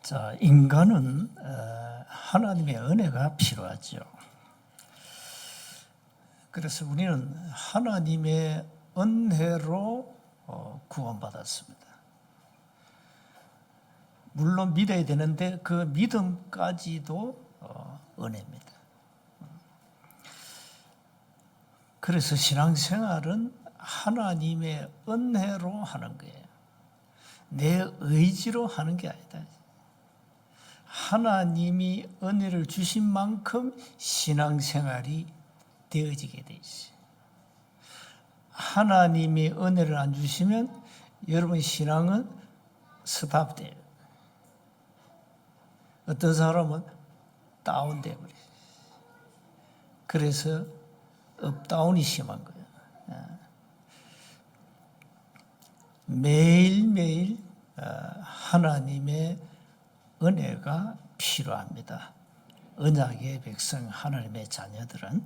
자, 인간은 하나님의 은혜가 필요하죠. 그래서 우리는 하나님의 은혜로 구원받았습니다. 물론 믿어야 되는데 그 믿음까지도 은혜입니다. 그래서 신앙생활은 하나님의 은혜로 하는 거예요. 내 의지로 하는 게 아니다. 하나님이 은혜를 주신 만큼 신앙생활이 되어지게 돼 있어요. 하나님이 은혜를 안 주시면 여러분 신앙은 스탑돼요. 어떤 사람은 다운돼 버려요. 그래서 업다운이 심한 거예요. 매일매일 하나님의 은혜가 필요합니다. 언약의 백성, 하나님의 자녀들은.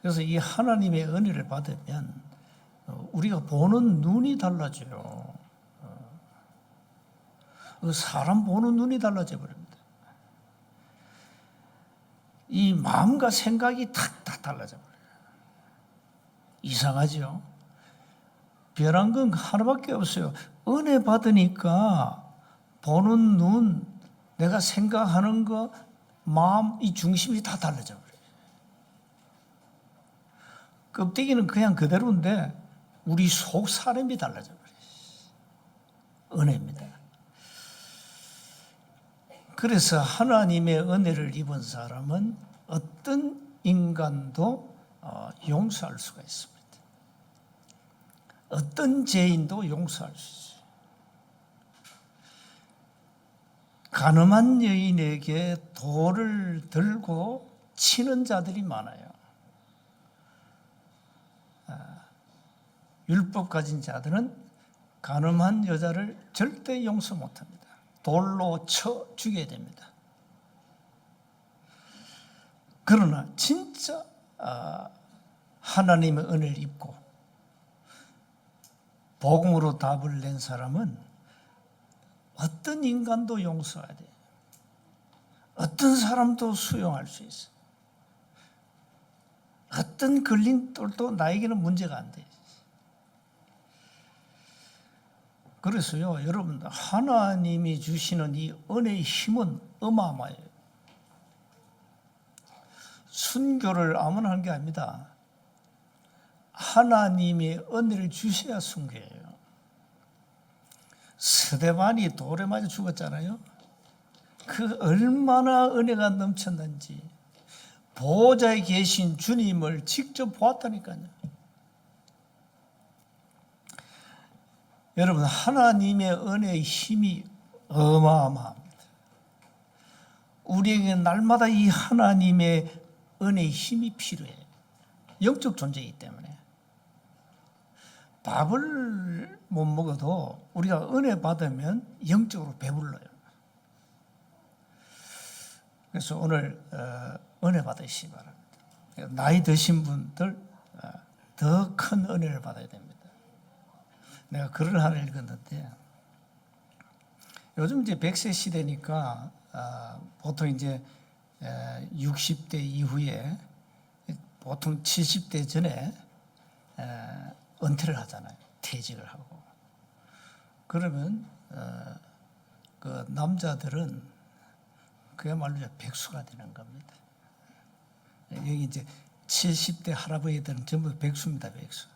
그래서 이 하나님의 은혜를 받으면 우리가 보는 눈이 달라져요. 사람 보는 눈이 달라져 버립니다. 이 마음과 생각이 다 달라져 버려요. 이상하죠? 변한 건 하나밖에 없어요. 은혜 받으니까 보는 눈, 내가 생각하는 거, 마음, 이 중심이 다 달라져 버려요. 껍데기는 그냥 그대로인데 우리 속 사람이 달라져 버려요. 은혜입니다. 그래서 하나님의 은혜를 입은 사람은 어떤 인간도 용서할 수가 있습니다. 어떤 죄인도 용서할 수 있어요. 가늠한 여인에게 돌을 들고 치는 자들이 많아요. 율법 가진 자들은 가늠한 여자를 절대 용서 못합니다. 돌로 쳐 죽여야 됩니다. 그러나 진짜 하나님의 은혜를 입고 복음으로 답을 낸 사람은 어떤 인간도 용서해야 돼요. 어떤 사람도 수용할 수 있어요. 어떤 걸림돌도 나에게는 문제가 안 돼요. 그래서요, 여러분, 하나님이 주시는 이 은혜의 힘은 어마어마해요. 순교를 아무나 하는 게 아닙니다. 하나님의 은혜를 주셔야 순교예요. 스데반이 돌에 맞아 죽었잖아요. 그 얼마나 은혜가 넘쳤는지 보호자에 계신 주님을 직접 보았다니까요. 여러분, 하나님의 은혜의 힘이 어마어마합니다. 우리에게 날마다 이 하나님의 은혜의 힘이 필요해요. 영적 존재이기 때문에. 밥을 못 먹어도 우리가 은혜 받으면 영적으로 배불러요. 그래서 오늘 은혜 받으시기 바랍니다. 나이 드신 분들 더 큰 은혜를 받아야 됩니다. 내가 글을 하나 읽었는데 요즘 이제 100세 시대니까 보통 이제 60대 이후에 보통 70대 전에 은퇴를 하잖아요. 퇴직을 하고. 그러면 그 남자들은 그야말로 백수가 되는 겁니다. 여기 이제 70대 할아버지들은 전부 백수입니다. 백수.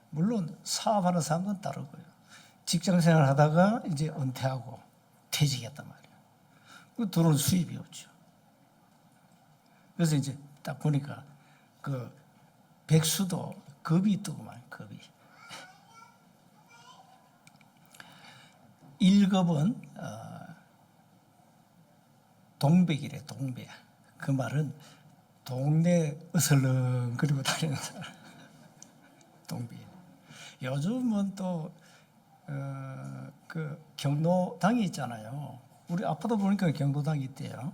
물론 사업하는 사람은 다르고요. 직장생활 하다가 이제 은퇴하고 퇴직했단 말이에요. 그 들어오는 수입이 없죠. 그래서 이제 딱 보니까 그 백수도 급이 있더구만, 급이. 1급은 동백이래, 동백. 그 말은 동네 어슬렁거리고 다니는 사람. 동백. 요즘은 또 그 경로당이 있잖아요. 우리 아파도 보니까 경로당이 있대요.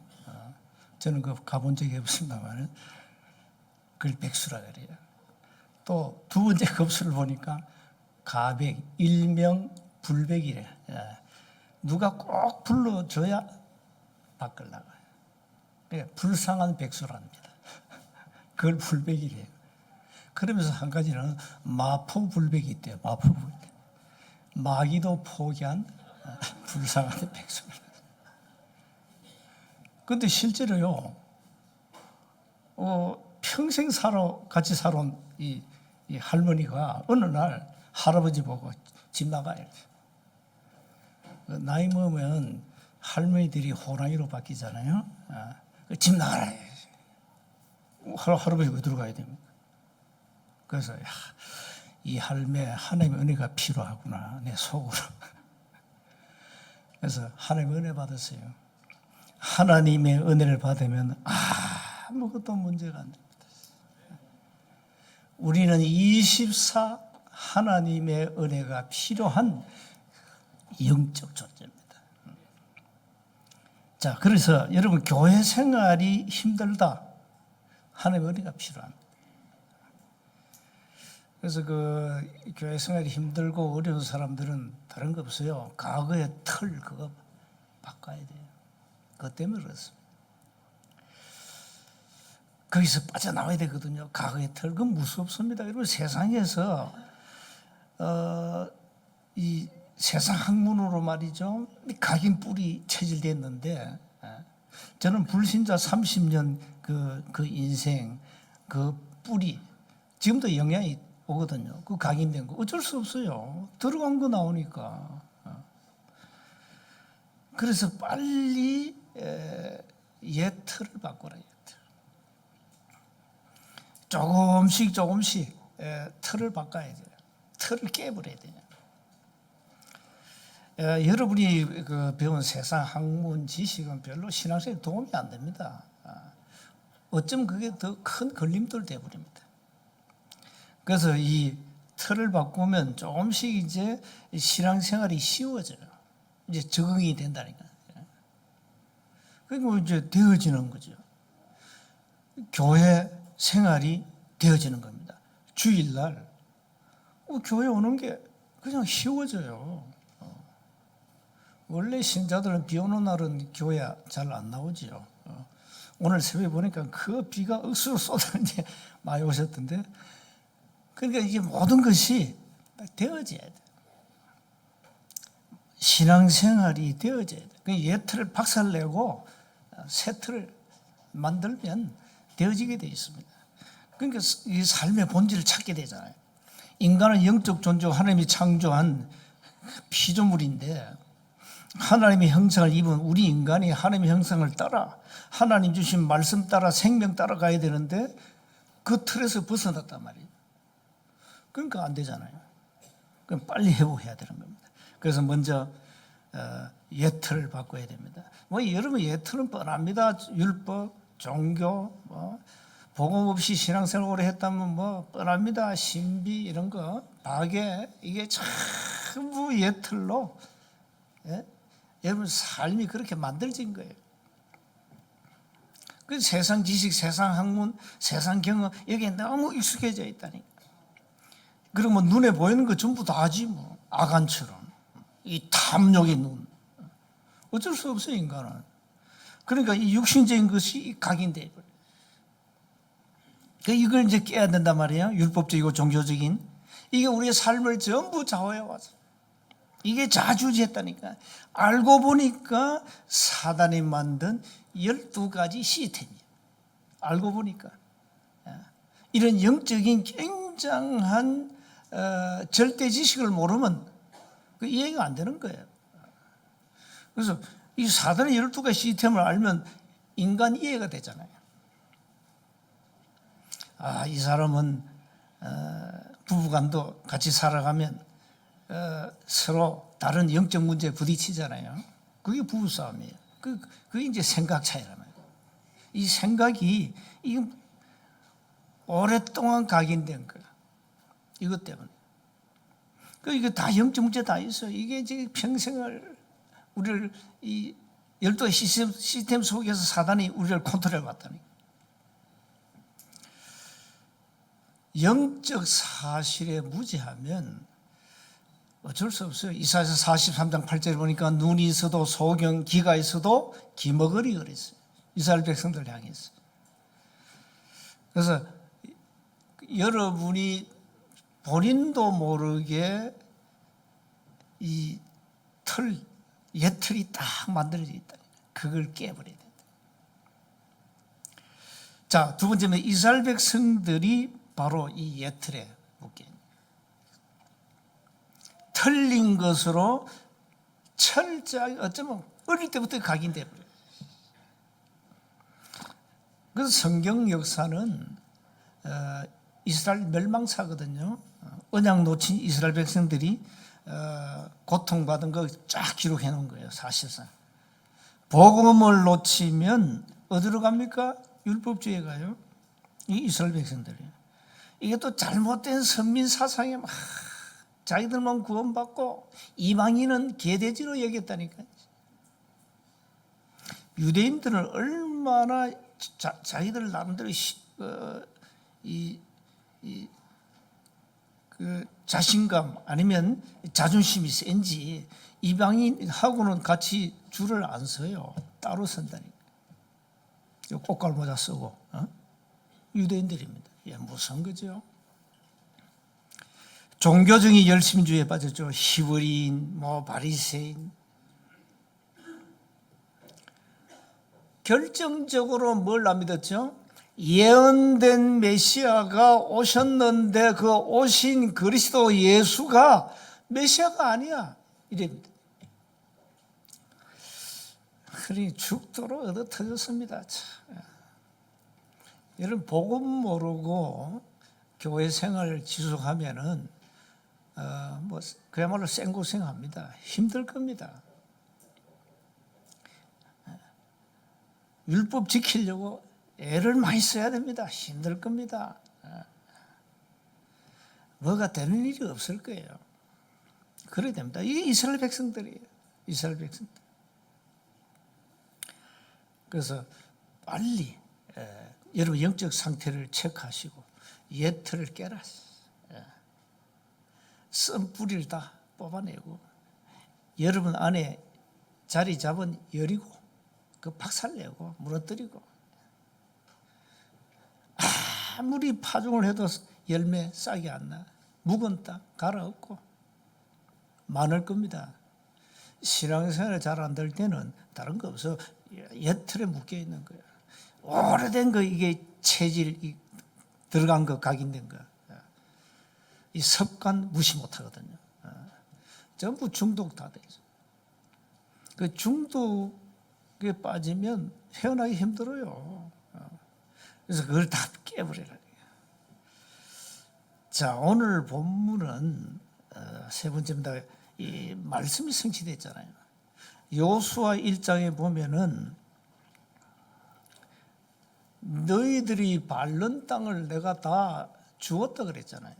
저는 그 가본 적이 없습니다만 그걸 백수라 그래요. 또 두 번째 급수를 보니까 가백, 일명 불백이래. 누가 꼭 불러줘야 밖을 나가요. 그러니까 불쌍한 백수랍니다. 그걸 불백이래요. 그러면서 한 가지는 마포불백이 있대요. 마포불백. 마귀도 포기한 불쌍한 백수. 그런데 실제로요, 평생 같이 살아온 이 할머니가 어느 날 할아버지 보고 집 나가요. 나이 먹으면 할머니들이 호랑이로 바뀌잖아요. 집 나가라. 할아버지 왜 들어가야 됩니까? 그래서 이 할매 하나님의 은혜가 필요하구나 내 속으로. 그래서 하나님의 은혜 받았어요. 하나님의 은혜를 받으면 아무것도 문제가 안 됩니다. 우리는 24 하나님의 은혜가 필요한 영적 존재입니다. 자, 그래서 여러분 교회 생활이 힘들다. 하나님의 은혜가 필요합니다. 그래서 그 교회 생활이 힘들고 어려운 사람들은 다른 거 없어요. 과거의 틀 그거 바꿔야 돼요. 그것 때문에 그렇습니다. 거기서 빠져나와야 되거든요. 과거의 틀 그건 무섭습니다. 여러분 세상에서 이 세상 학문으로 말이죠. 각인 뿔이 체질됐는데 저는 불신자 30년 그 인생 그 뿔이 지금도 영향이 오거든요. 그 각인된 거 어쩔 수 없어요. 들어간 거 나오니까. 그래서 빨리 옛 틀을 바꿔라. 옛 틀. 조금씩 틀을 바꿔야 돼요. 틀을 깨버려야 돼요. 여러분이 배운 세상 학문 지식은 별로 신앙생활에 도움이 안 됩니다. 어쩌면 그게 더 큰 걸림돌 되어버립니다. 그래서 이 틀을 바꾸면 조금씩 이제 신앙생활이 쉬워져요. 이제 적응이 된다니까. 그리고 이제 되어지는 거죠. 교회 생활이 되어지는 겁니다. 주일날 교회 오는 게 그냥 쉬워져요. 원래 신자들은 비 오는 날은 교회 잘 안 나오지요. 오늘 새벽에 보니까 그 비가 억수로 쏟아지는데 많이 오셨던데. 그러니까 이게 모든 것이 되어져야 돼. 신앙생활이 되어져야 돼. 옛 틀을 박살내고 새 틀을 만들면 되어지게 되어 있습니다. 그러니까 이 삶의 본질을 찾게 되잖아요. 인간은 영적 존재고 하나님이 창조한 피조물인데 하나님의 형상을 입은 우리 인간이 하나님의 형상을 따라 하나님 주신 말씀 따라 생명 따라 가야 되는데 그 틀에서 벗어났단 말이에요. 그러니까 안 되잖아요. 그럼 빨리 회복해야 되는 겁니다. 그래서 먼저 옛 틀을 바꿔야 됩니다. 여러분 옛 틀은 뻔합니다. 율법, 종교, 복음 없이 신앙생활 오래 했다면 뻔합니다. 신비 이런 거, 박애 이게 전부 옛 틀로 여러분 삶이 그렇게 만들어진 거예요. 그래서 세상 지식, 세상 학문, 세상 경험 여기에 너무 익숙해져 있다니까. 그러면 눈에 보이는 거 전부 다 하지 아간처럼 이 탐욕의 눈. 어쩔 수 없어요 인간은. 그러니까 이 육신적인 것이 각인돼 버려. 이걸 이제 깨야 된단 말이에요. 율법적이고 종교적인 이게 우리의 삶을 전부 좌우해 와서 이게 좌지우지했다니까. 알고 보니까 사단이 만든 12가지 시스템이에요. 알고 보니까 이런 영적인 굉장한 절대 지식을 모르면 이해가 안 되는 거예요. 그래서 이 사단의 12가지 시스템을 알면 인간 이해가 되잖아요. 이 사람은 부부간도 같이 살아가면 서로 다른 영적 문제에 부딪히잖아요. 그게 부부싸움이에요. 그게 이제 생각 차이란 말이에요. 이 생각이 이게 오랫동안 각인된 거야. 이것 때문에. 이게 다 영적 문제 다 있어요. 이게 지금 평생을 우리를 이 12가지 시스템 속에서 사단이 우리를 컨트롤해 왔다니까. 영적 사실에 무지하면 어쩔 수 없어요. 이사야서 43장 8절에 보니까 눈이 있어도 소경, 기가 있어도 기머거리 그랬어요. 이스라엘 백성들 향해서. 그래서 여러분이 본인도 모르게 이 예틀이 딱 만들어져 있다. 그걸 깨버려야 된다. 자, 두 번째는 이스라엘 백성들이 바로 이 예틀에 묶여 있는 틀린 것으로 철저하게 어쩌면 어릴 때부터 각인돼 버려요. 그래서 성경 역사는 이스라엘 멸망사거든요. 언약 놓친 이스라엘 백성들이 고통받은 거 쫙 기록해 놓은 거예요. 사실상 복음을 놓치면 어디로 갑니까? 율법주의에 가요. 이 이스라엘 백성들이. 이게 또 잘못된 선민 사상에 막 자기들만 구원받고 이방인은 개돼지로 여겼다니까요. 유대인들은 얼마나 자기들 나름대로 그 자신감 아니면 자존심이 센지 이방인하고는 같이 줄을 안 서요. 따로 선다니까. 꽃갈 모자 쓰고 유대인들입니다. 예, 무서운 거죠. 종교적인 열심주의에 빠졌죠. 히브리인, 바리새인. 결정적으로 뭘 안 믿었죠? 예언된 메시아가 오셨는데 그 오신 그리스도 예수가 메시아가 아니야. 이랍니다. 그러니 죽도록 얻어 터졌습니다. 여러분 복음 모르고 교회 생활을 지속하면은 그야말로 생고생합니다. 힘들 겁니다. 율법 지키려고 애를 많이 써야 됩니다. 힘들 겁니다. 뭐가 되는 일이 없을 거예요. 그래야 됩니다. 이게 이스라엘 백성들이에요. 이스라엘 백성들. 그래서 빨리 여러분 영적 상태를 체크하시고 예틀을 깨라. 쓴 뿌리를 다 뽑아내고 여러분 안에 자리 잡은 열이고 그 박살내고 무너뜨리고 아무리 파종을 해도 열매 싹이 안 나. 묵은 땅 갈아엎고 많을 겁니다. 신앙생활을 잘 안 될 때는 다른 거 없어. 예틀에 묶여 있는 거야. 오래된 거 이게 체질 들어간 거 각인된 거. 이 습관 무시 못 하거든요. 전부 중독 다 돼 있어. 그 중독에 빠지면 헤어나기 힘들어요. 그래서 그걸 다 깨버리라. 자, 오늘 본문은 세 번째입니다. 이 말씀이 성취됐잖아요. 여호수아 1장에 보면은 너희들이 밟는 땅을 내가 다 주었다 그랬잖아요.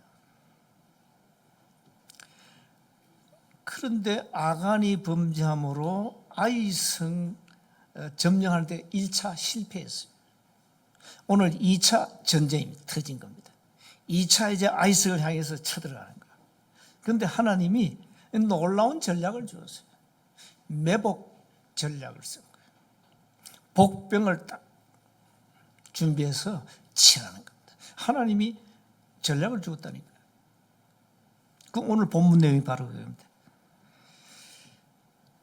그런데 아간이 범죄함으로 아이성 점령할 때 1차 실패했어요. 오늘 2차 전쟁이 터진 겁니다. 2차 이제 아이성을 향해서 쳐들어가는 거예요. 그런데 하나님이 놀라운 전략을 주었어요. 매복 전략을 쓴 거예요. 복병을 딱 준비해서 치라는 겁니다. 하나님이 전략을 주었다니까요. 그 오늘 본문 내용이 바로 그겁니다.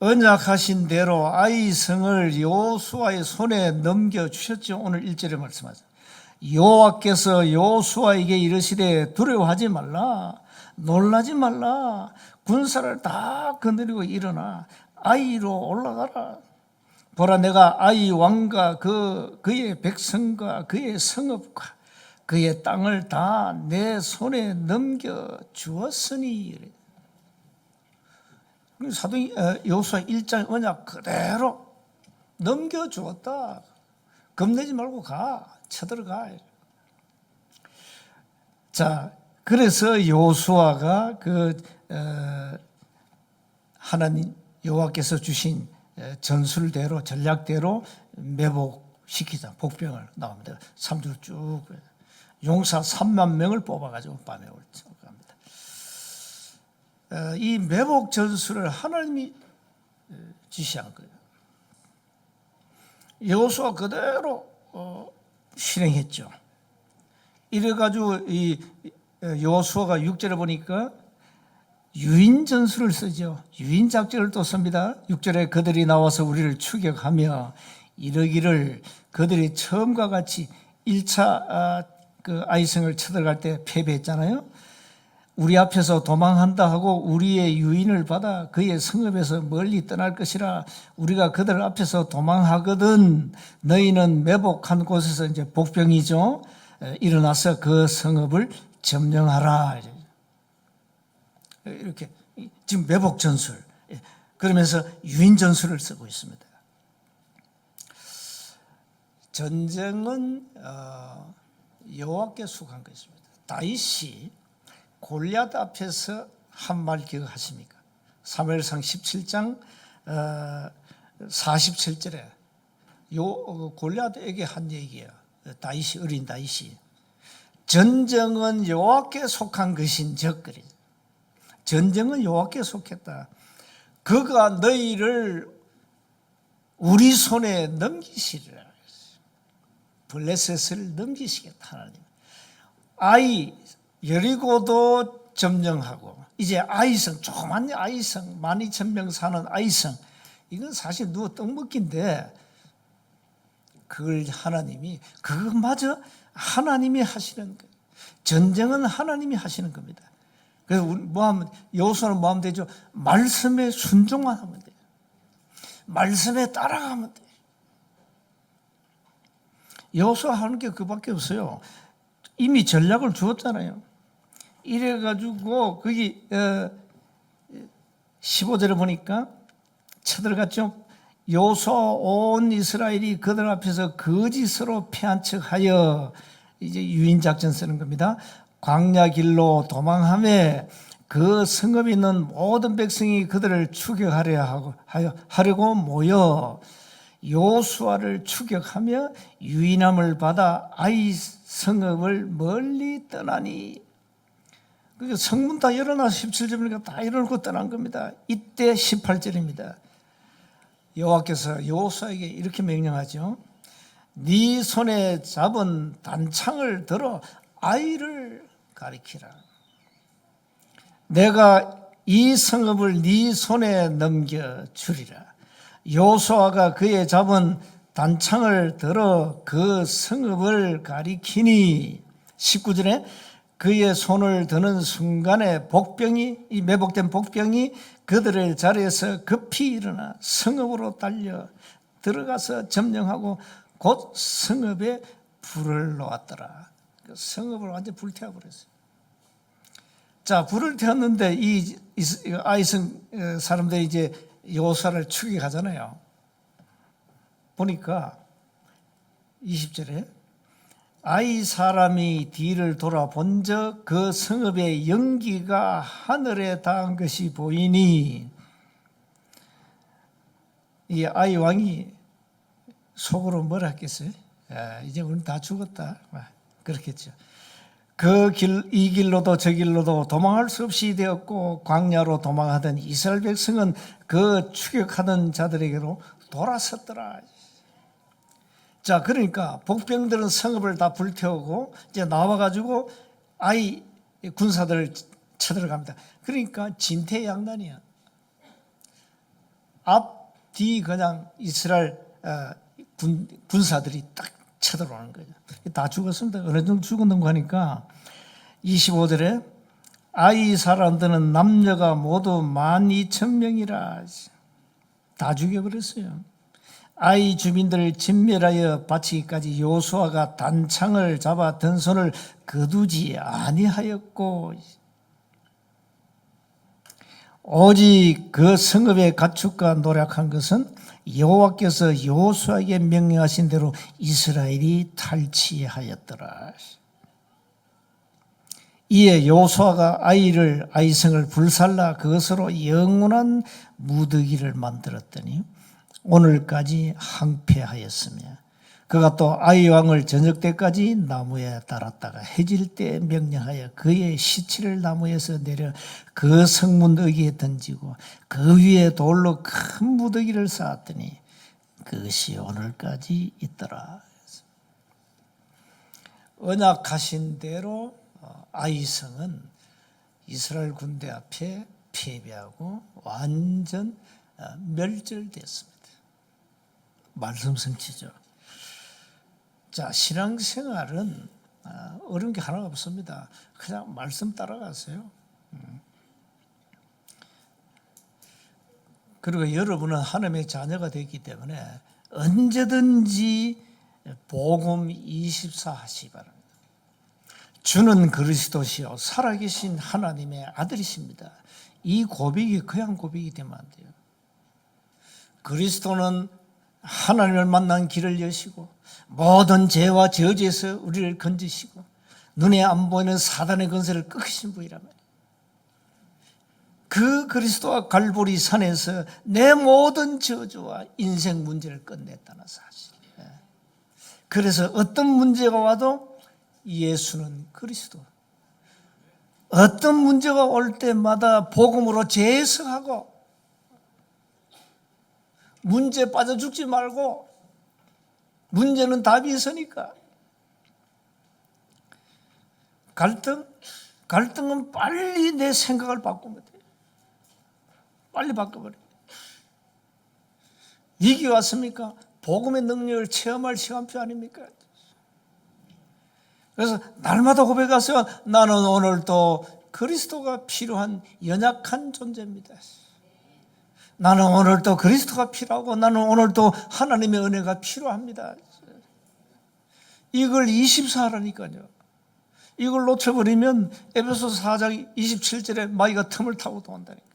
언약하신 대로 아이성을 여호수아의 손에 넘겨주셨죠. 오늘 1절에 말씀하죠. 여호와께서 여호수아에게 이르시되 두려워하지 말라, 놀라지 말라, 군사를 다 거느리고 일어나 아이로 올라가라. 보라, 내가 아이 왕과 그의 백성과 그의 성읍과 그의 땅을 다 내 손에 넘겨주었으니. 사도 여호수아 1장 언약 그대로 넘겨주었다. 겁내지 말고 가. 쳐들어가. 자, 그래서 여호수아가 하나님 여호와께서 주신 전술대로 전략대로 매복시키자. 복병을 나옵니다. 3절 쭉 용사 3만 명을 뽑아가지고 밤에 갑니다. 이 매복 전술을 하나님이 지시한 거예요. 여호수아 그대로 실행했죠. 이래가지고 이 여호수아가 6절에 보니까 유인 전술을 쓰죠. 유인 작전을 또 씁니다. 6절에 그들이 나와서 우리를 추격하며 이르기를, 그들이 처음과 같이 1차 그 아이성을 쳐들어갈 때 패배했잖아요. 우리 앞에서 도망한다 하고 우리의 유인을 받아 그의 성읍에서 멀리 떠날 것이라. 우리가 그들 앞에서 도망하거든 너희는 매복한 곳에서, 이제 복병이죠, 일어나서 그 성읍을 점령하라. 이렇게 지금 매복 전술, 그러면서 유인 전술을 쓰고 있습니다. 전쟁은 여호와께 속한 것입니다. 다윗이 골리앗 앞에서 한 말 기억하십니까? 사무엘상 17장 47절에 골리앗에게 한 얘기예요. 다윗이, 어린 다윗이 전쟁은 여호와께 속한 것인즉, 그래. 전쟁은 여호와께 속했다. 그가 너희를 우리 손에 넘기시리라. 블레셋을 넘기시겠다. 하나님. 아이 여리고도 점령하고, 이제 아이성, 조그만 아이성, 12,000명 사는 아이성, 이건 사실 누구 떡먹기인데, 그걸 하나님이, 그것마저 하나님이 하시는 거예요. 전쟁은 하나님이 하시는 겁니다. 그래서 뭐 하면, 여호수아는 뭐 하면 되죠? 말씀에 순종만 하면 돼요. 말씀에 따라가면 돼요. 여호수아 하는 게 그밖에 없어요. 이미 전략을 주었잖아요. 이래가지고 거기 15절에 보니까 쳐들어갔죠. 여호수아 온 이스라엘이 그들 앞에서 거짓으로 패한 척하여, 이제 유인작전 쓰는 겁니다. 광야 길로 도망하며 그 성읍에 있는 모든 백성이 그들을 추격하려고 모여 여호수아를 추격하며 유인함을 받아 아이 성읍을 멀리 떠나니. 그러니까 성문 다 열어놔서 17절이니까 다 열어놓고 떠난 겁니다. 이때 18절입니다. 여호와께서 여호수아에게 이렇게 명령하죠. 네 손에 잡은 단창을 들어 아이를 가리키라. 내가 이 성읍을 네 손에 넘겨주리라. 여호수아가 그의 잡은 단창을 들어 그 성읍을 가리키니, 19절에 그의 손을 드는 순간에 복병이, 이 매복된 복병이 그들의 자리에서 급히 일어나 성읍으로 달려 들어가서 점령하고 곧 성읍에 불을 놓았더라. 그 성읍을 완전히 불태워버렸어요. 자, 불을 태웠는데 이 아이성 사람들이 이제 여호수아를 추격하잖아요. 보니까 20절에 아이 사람이 뒤를 돌아본즉 그 성읍의 연기가 하늘에 닿은 것이 보이니, 이 아이 왕이 속으로 뭐라 했겠어요? 이제 우리 다 죽었다, 그렇겠죠. 이 길로도 저 길로도 도망할 수 없이 되었고 광야로 도망하던 이스라엘 백성은 그 추격하던 자들에게로 돌아섰더라. 자, 그러니까 복병들은 성읍을 다 불태우고 이제 나와가지고 아이 군사들을 쳐들어갑니다. 그러니까 진퇴양난이야. 앞, 뒤 그냥 이스라엘 군사들이 딱 쳐들어오는 거죠. 다 죽었습니다. 어느 정도 죽었는가 하니까 25절에 아이 사람들은 남녀가 모두 12,000명이라 다 죽여버렸어요. 아이 주민들을 진멸하여 바치기까지 여호수아가 단창을 잡아 든 손을 거두지 아니하였고, 오직 그 성읍의 가축과 노력한 것은 여호와께서 여호수아에게 명령하신 대로 이스라엘이 탈취하였더라. 이에 여호수아가 아이성을 불살라 그것으로 영원한 무더기를 만들었더니 오늘까지 항폐하였으며 그가 또 아이 왕을 저녁 때까지 나무에 달았다가 해질 때 명령하여 그의 시체를 나무에서 내려 그 성문어기에 던지고 그 위에 돌로 큰 무더기를 쌓았더니 그것이 오늘까지 있더라. 언약하신 대로 아이성은 이스라엘 군대 앞에 패배하고 완전 멸절됐습니다. 말씀 성취죠. 자, 신앙생활은 어려운 게 하나가 없습니다. 그냥 말씀 따라가세요. 그리고 여러분은 하나님의 자녀가 되기 때문에 언제든지 복음 24 하시기 바랍니다. 주는 그리스도시요 살아계신 하나님의 아들이십니다. 이 고백이 그냥 고백이 되면 안 돼요. 그리스도는 하나님을 만난 길을 여시고 모든 죄와 저주에서 우리를 건지시고 눈에 안 보이는 사단의 권세를 꺾으신 분이라면 그 그리스도와 갈보리 산에서 내 모든 저주와 인생 문제를 끝냈다는 사실. 그래서 어떤 문제가 와도 예수는 그리스도. 어떤 문제가 올 때마다 복음으로 재해석하고 문제에 빠져 죽지 말고 문제는 답이 있으니까. 갈등은 빨리 내 생각을 바꾸면 돼. 빨리 바꿔버려. 위기 왔습니까? 복음의 능력을 체험할 시간표 아닙니까? 그래서 날마다 고백하세요. 나는 오늘도 그리스도가 필요한 연약한 존재입니다. 나는 오늘도 그리스도가 필요하고 나는 오늘도 하나님의 은혜가 필요합니다. 이걸 24하라니까요. 이걸 놓쳐버리면 에베소 4장 27절에 마귀가 틈을 타고 도한다니까.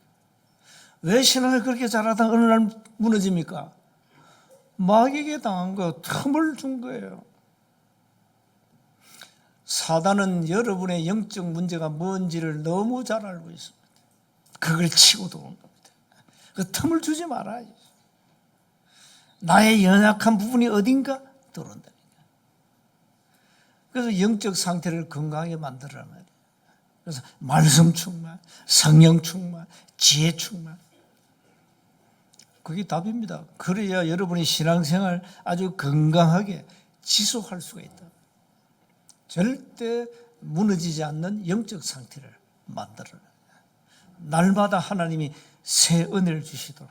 왜 신앙을 그렇게 잘하다 어느 날 무너집니까? 마귀에게 당한 거 틈을 준 거예요. 사단은 여러분의 영적 문제가 뭔지를 너무 잘 알고 있습니다. 그걸 치고 도는 겁니다. 그 틈을 주지 말아야지. 나의 연약한 부분이 어딘가 들어온다니까. 그래서 영적 상태를 건강하게 만들어란 말이에요. 그래서 말씀 충만, 성령 충만, 지혜 충만. 그게 답입니다. 그래야 여러분이 신앙생활 아주 건강하게 지속할 수가 있다. 절대 무너지지 않는 영적 상태를 만들어라. 날마다 하나님이 새 은혜를 주시도록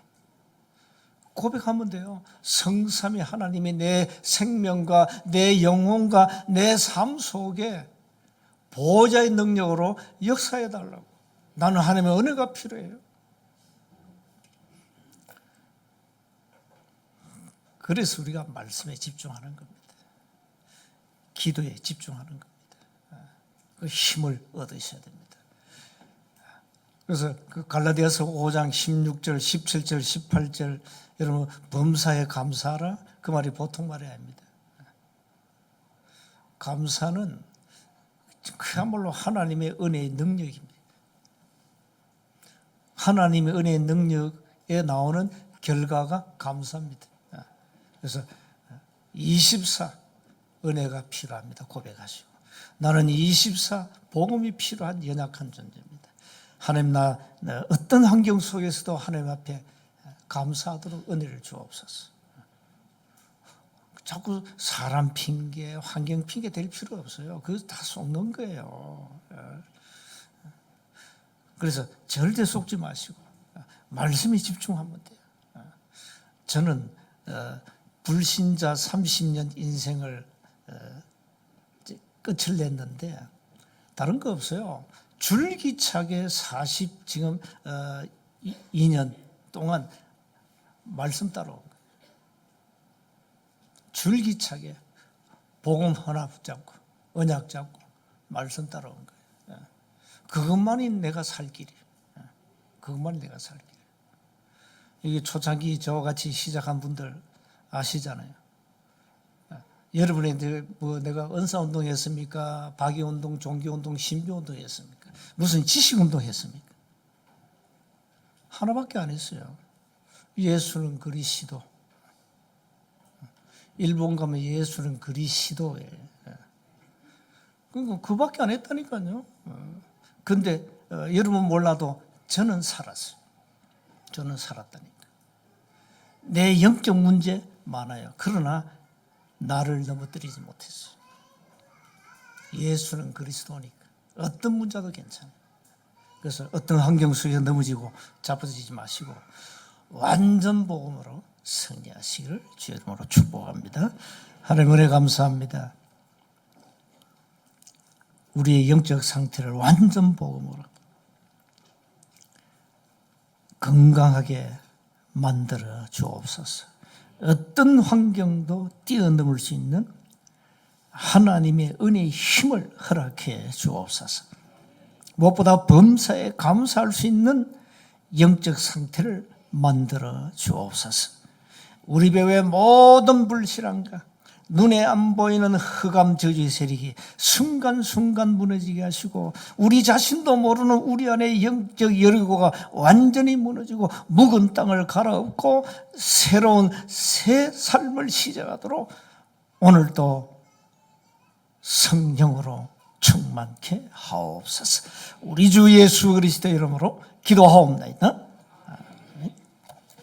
고백하면 돼요. 성삼위 하나님이 내 생명과 내 영혼과 내 삶 속에 보호자의 능력으로 역사해 달라고. 나는 하나님의 은혜가 필요해요. 그래서 우리가 말씀에 집중하는 겁니다. 기도에 집중하는 겁니다. 그 힘을 얻으셔야 됩니다. 그래서 그 갈라디아서 5장 16절, 17절, 18절 여러분 범사에 감사하라 그 말이 보통 말이 아닙니다. 감사는 그야말로 하나님의 은혜의 능력입니다. 하나님의 은혜의 능력에 나오는 결과가 감사입니다. 그래서 24 은혜가 필요합니다. 고백하시고 나는 24 복음이 필요한 연약한 존재입니다. 하나님 나 어떤 환경 속에서도 하나님 앞에 감사하도록 은혜를 주옵소서. 자꾸 사람 핑계, 환경 핑계 될 필요 없어요. 그거 다 속는 거예요. 그래서 절대 속지 마시고 말씀에 집중하면 돼요. 저는 불신자 30년 인생을 끝을 냈는데 다른 거 없어요. 줄기차게 42년 동안 말씀 따라온 거예요. 줄기차게 복음 하나 붙잡고 언약 잡고 말씀 따라온 거예요. 그것만이 내가 살 길이에요. 그것만이 내가 살 길이에요. 이게 초창기 저와 같이 시작한 분들 아시잖아요. 여러분이 뭐 내가 은사운동 했습니까? 박의운동, 종교운동, 신비운동 했습니까? 무슨 지식운동 했습니까? 하나밖에 안 했어요. 예수는 그리스도. 일본 가면 예수는 그리스도예요. 그러니까 그밖에 안 했다니까요. 근데 여러분 몰라도 저는 살았어요. 저는 살았다니까. 내 영적 문제 많아요. 그러나 나를 넘어뜨리지 못했어요. 예수는 그리스도니까 어떤 문제도 괜찮아요. 그래서 어떤 환경 속에 넘어지고 자빠지지 마시고 완전 복음으로 승리하시기를 주의 이름으로 축복합니다. 하나님 은혜 감사합니다. 우리의 영적 상태를 완전 복음으로 건강하게 만들어 주옵소서. 어떤 환경도 뛰어넘을 수 있는 하나님의 은혜의 힘을 허락해 주옵소서. 무엇보다 범사에 감사할 수 있는 영적 상태를 만들어 주옵소서. 우리 배후의 모든 불신앙과 눈에 안 보이는 흑암 저주의 세력이 순간순간 무너지게 하시고 우리 자신도 모르는 우리 안의 영적 여리고가 완전히 무너지고 묵은 땅을 갈아엎고 새로운 새 삶을 시작하도록 오늘도 성령으로 충만케 하옵소서. 우리 주 예수 그리스도의 이름으로 기도하옵나이다.